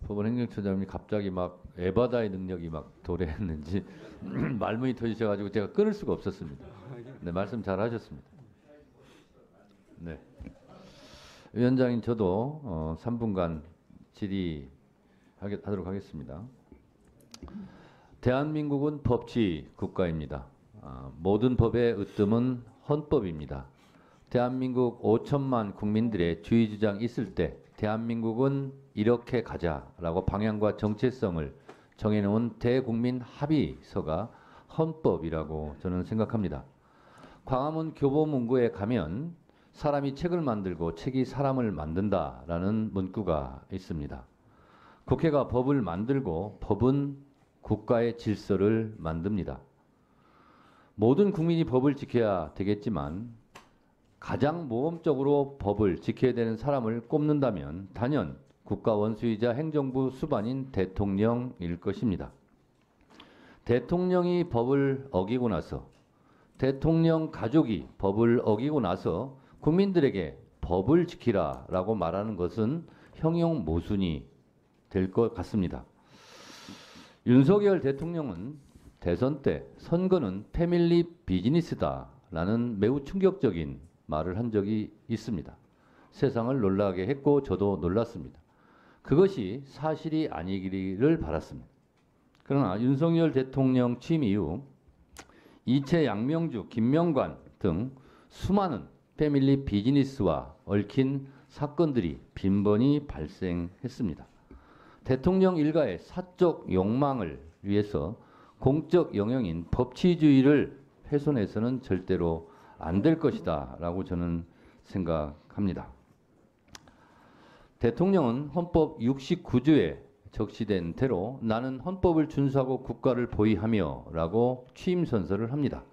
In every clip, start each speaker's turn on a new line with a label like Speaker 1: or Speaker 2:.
Speaker 1: 법원 행정처장님이 갑자기 막 에바다의 능력이 막 도래했는지 말문이 터지셔가지고 제가 끊을 수가 없었습니다. 네, 말씀 잘 하셨습니다. 네. 위원장님 저도 3분간 질의하도록 하겠습니다. 대한민국은 법치 국가입니다. 모든 법의 으뜸은 헌법입니다. 대한민국 5천만 국민들의 주의 주장이 있을 때 대한민국은 이렇게 가자라고 방향과 정체성을 정해놓은 대국민 합의서가 헌법이라고 저는 생각합니다. 광화문 교보문고에 가면 사람이 책을 만들고 책이 사람을 만든다라는 문구가 있습니다. 국회가 법을 만들고 법은 국가의 질서를 만듭니다. 모든 국민이 법을 지켜야 되겠지만 가장 모범적으로 법을 지켜야 되는 사람을 꼽는다면 단연 국가 원수이자 행정부 수반인 대통령일 것입니다. 대통령이 법을 어기고 나서 대통령 가족이 법을 어기고 나서 국민들에게 법을 지키라라고 말하는 것은 형용 모순이 될 것 같습니다. 윤석열 대통령은 대선 때 선거는 패밀리 비즈니스다라는 매우 충격적인 말을 한 적이 있습니다. 세상을 놀라게 했고 저도 놀랐습니다. 그것이 사실이 아니기를 바랐습니다. 그러나 윤석열 대통령 취임 이후 이채 양명주, 김명관 등 수많은 패밀리 비즈니스와 얽힌 사건들이 빈번히 발생했습니다. 대통령 일가의 사적 욕망을 위해서 공적 영역인 법치주의를 훼손해서는 절대로 안 될 것이다 라고 저는 생각합니다. 대통령은 헌법 69조에 적시된 대로 나는 헌법을 준수하고 국가를 보위하며 라고 취임선서를 합니다.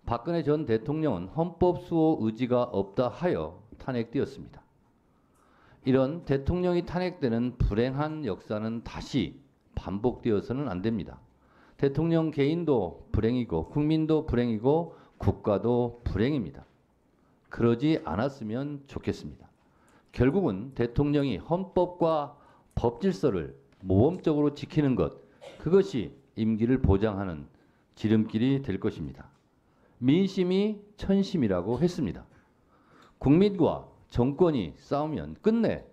Speaker 1: 박근혜 전 대통령은 헌법 수호 의지가 없다 하여 탄핵되었습니다. 이런 대통령이 탄핵되는 불행한 역사는 다시 반복되어서는 안 됩니다. 대통령 개인도 불행이고 국민도 불행이고 국가도 불행입니다. 그러지 않았으면 좋겠습니다. 결국은 대통령이 헌법과 법질서를 모범적으로 지키는 것, 그것이 임기를 보장하는 지름길이 될 것입니다. 민심이 천심이라고 했습니다. 국민과 정권이 싸우면 끝내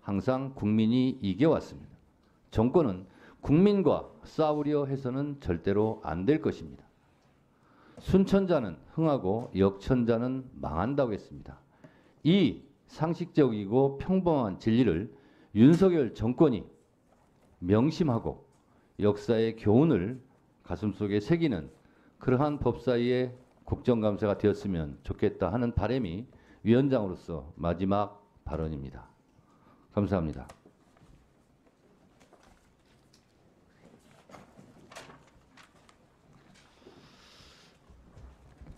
Speaker 1: 항상 국민이 이겨왔습니다. 정권은 국민과 싸우려 해서는 절대로 안 될 것입니다. 순천자는 흥하고 역천자는 망한다고 했습니다. 이 상식적이고 평범한 진리를 윤석열 정권이 명심하고 역사의 교훈을 가슴속에 새기는 그러한 법사위의 국정감사가 되었으면 좋겠다 하는 바람이 위원장으로서 마지막 발언입니다. 감사합니다.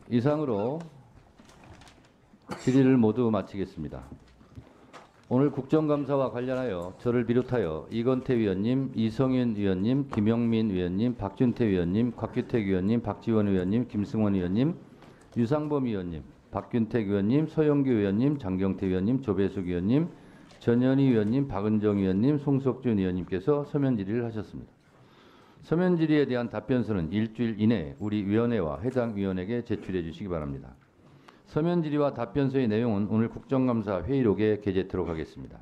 Speaker 1: 이상으로 질의를 모두 마치겠습니다. 오늘 국정감사와 관련하여 저를 비롯하여 이건태 위원님, 이성윤 위원님, 김영민 위원님, 박준태 위원님, 곽규택 위원님, 박지원 위원님, 김승원 위원님, 유상범 위원님, 박균택 위원님, 서영규 위원님, 장경태 위원님, 조배숙 위원님, 전현희 위원님, 박은정 위원님, 송석준 위원님께서 서면 질의를 하셨습니다. 서면 질의에 대한 답변서는 일주일 이내에 우리 위원회와 해당 위원에게 제출해 주시기 바랍니다. 서면 질의와 답변서의 내용은 오늘 국정감사 회의록에 게재토록 하겠습니다.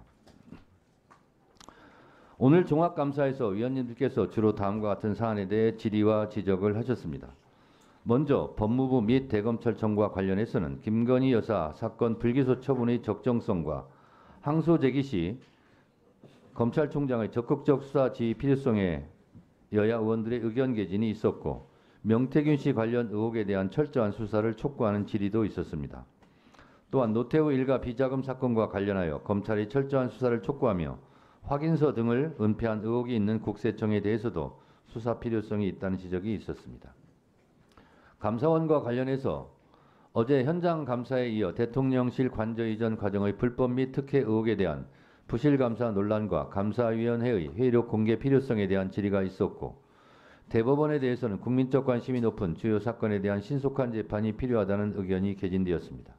Speaker 1: 오늘 종합감사에서 위원님들께서 주로 다음과 같은 사안에 대해 질의와 지적을 하셨습니다. 먼저 법무부 및 대검찰청과 관련해서는 김건희 여사 사건 불기소 처분의 적정성과 항소 제기 시 검찰총장의 적극적 수사 지휘 필요성에 여야 의원들의 의견 개진이 있었고 명태균 씨 관련 의혹에 대한 철저한 수사를 촉구하는 질의도 있었습니다. 또한 노태우 일가 비자금 사건과 관련하여 검찰이 철저한 수사를 촉구하며 확인서 등을 은폐한 의혹이 있는 국세청에 대해서도 수사 필요성이 있다는 지적이 있었습니다. 감사원과 관련해서 어제 현장 감사에 이어 대통령실 관저 이전 과정의 불법 및 특혜 의혹에 대한 부실 감사 논란과 감사위원회의 회의록 공개 필요성에 대한 질의가 있었고 대법원에 대해서는 국민적 관심이 높은 주요 사건에 대한 신속한 재판이 필요하다는 의견이 개진되었습니다.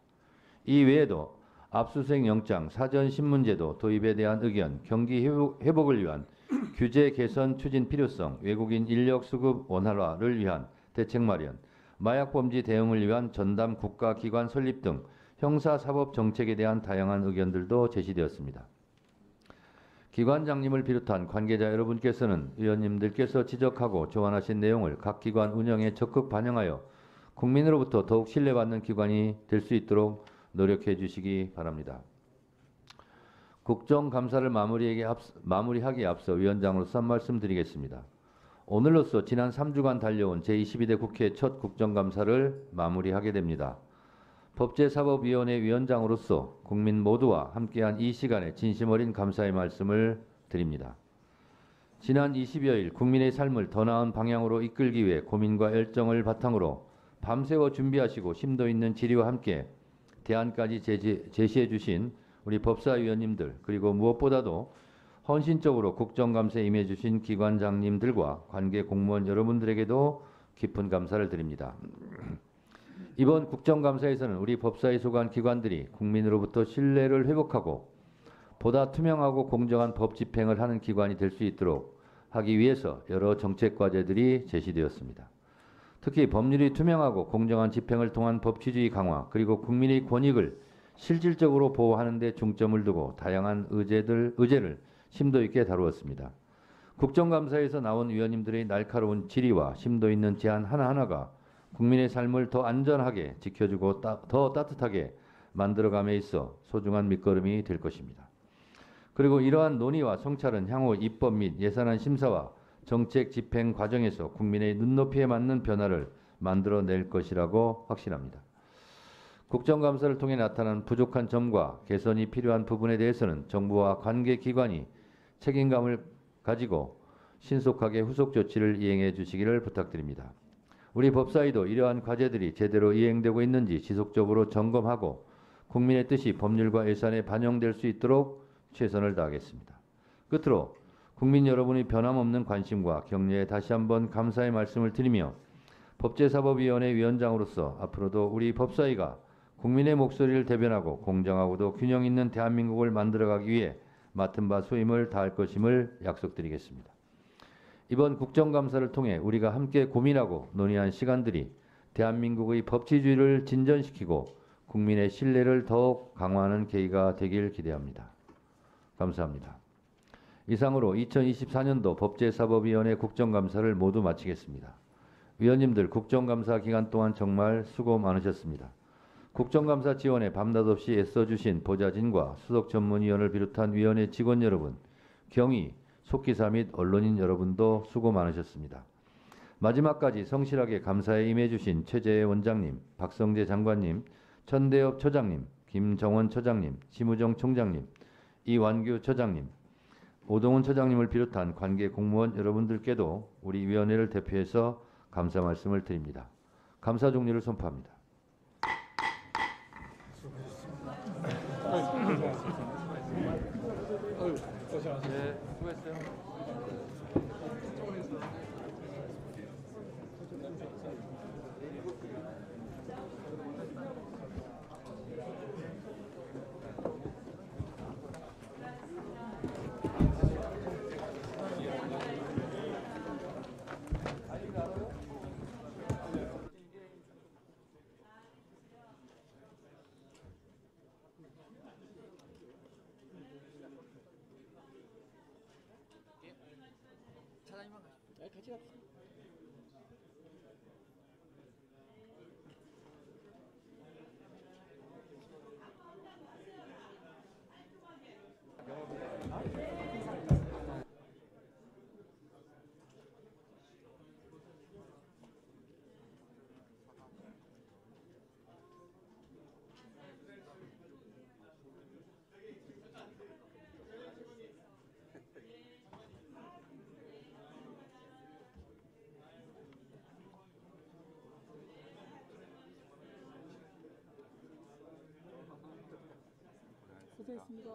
Speaker 1: 이 외에도 압수수색 영장, 사전 신문제도 도입에 대한 의견, 경기 회복을 위한 규제 개선 추진 필요성, 외국인 인력 수급 원활화를 위한 대책 마련, 마약 범죄 대응을 위한 전담 국가기관 설립 등 형사사법 정책에 대한 다양한 의견들도 제시되었습니다. 기관장님을 비롯한 관계자 여러분께서는 위원님들께서 지적하고 조언하신 내용을 각 기관 운영에 적극 반영하여 국민으로부터 더욱 신뢰받는 기관이 될 수 있도록 노력해 주시기 바랍니다. 국정감사를 마무리하기에 앞서 위원장으로서 한 말씀 드리겠습니다. 오늘로써 지난 3주간 달려온 제22대 국회 첫 국정감사를 마무리하게 됩니다. 법제사법위원회 위원장으로서 국민 모두와 함께한 이 시간에 진심 어린 감사의 말씀을 드립니다. 지난 20여일 국민의 삶을 더 나은 방향으로 이끌기 위해 고민과 열정을 바탕으로 밤새워 준비하시고 심도 있는 질의와 함께 대안까지 제시해 주신 우리 법사위원님들, 그리고 무엇보다도 헌신적으로 국정감사에 임해 주신 기관장님들과 관계 공무원 여러분들에게도 깊은 감사를 드립니다. 이번 국정감사에서는 우리 법사위 소관 기관들이 국민으로부터 신뢰를 회복하고 보다 투명하고 공정한 법 집행을 하는 기관이 될 수 있도록 하기 위해서 여러 정책 과제들이 제시되었습니다. 특히 법률이 투명하고 공정한 집행을 통한 법치주의 강화, 그리고 국민의 권익을 실질적으로 보호하는 데 중점을 두고 다양한 의제를 심도 있게 다루었습니다. 국정감사에서 나온 위원님들의 날카로운 질의와 심도 있는 제안 하나하나가 국민의 삶을 더 안전하게 지켜주고 더 따뜻하게 만들어감에 있어 소중한 밑거름이 될 것입니다. 그리고 이러한 논의와 성찰은 향후 입법 및 예산안 심사와 정책 집행 과정에서 국민의 눈높이에 맞는 변화를 만들어낼 것이라고 확신합니다. 국정감사를 통해 나타난 부족한 점과 개선이 필요한 부분에 대해서는 정부와 관계기관이 책임감을 가지고 신속하게 후속 조치를 이행해 주시기를 부탁드립니다. 우리 법사위도 이러한 과제들이 제대로 이행되고 있는지 지속적으로 점검하고 국민의 뜻이 법률과 예산에 반영될 수 있도록 최선을 다하겠습니다. 끝으로 국민 여러분의 변함없는 관심과 격려에 다시 한번 감사의 말씀을 드리며 법제사법위원회 위원장으로서 앞으로도 우리 법사위가 국민의 목소리를 대변하고 공정하고도 균형 있는 대한민국을 만들어가기 위해 맡은 바 소임을 다할 것임을 약속드리겠습니다. 이번 국정감사를 통해 우리가 함께 고민하고 논의한 시간들이 대한민국의 법치주의를 진전시키고 국민의 신뢰를 더욱 강화하는 계기가 되길 기대합니다. 감사합니다. 이상으로 2024년도 법제사법위원회 국정감사를 모두 마치겠습니다. 위원님들 국정감사 기간 동안 정말 수고 많으셨습니다. 국정감사 지원에 밤낮 없이 애써주신 보좌진과 수석 전문위원을 비롯한 위원회 직원 여러분, 경위, 속기사 및 언론인 여러분도 수고 많으셨습니다. 마지막까지 성실하게 감사에 임해주신 최재해 원장님, 박성재 장관님, 천대엽 처장님, 김정원 처장님, 심우정 총장님, 이완규 처장님, 오동훈 처장님을 비롯한 관계 공무원 여러분들께도 우리 위원회를 대표해서 감사 말씀을 드립니다. 감사 종료를 선포합니다. 네, 수고했어요.
Speaker 2: 같이 갑시다. 고생했습니다.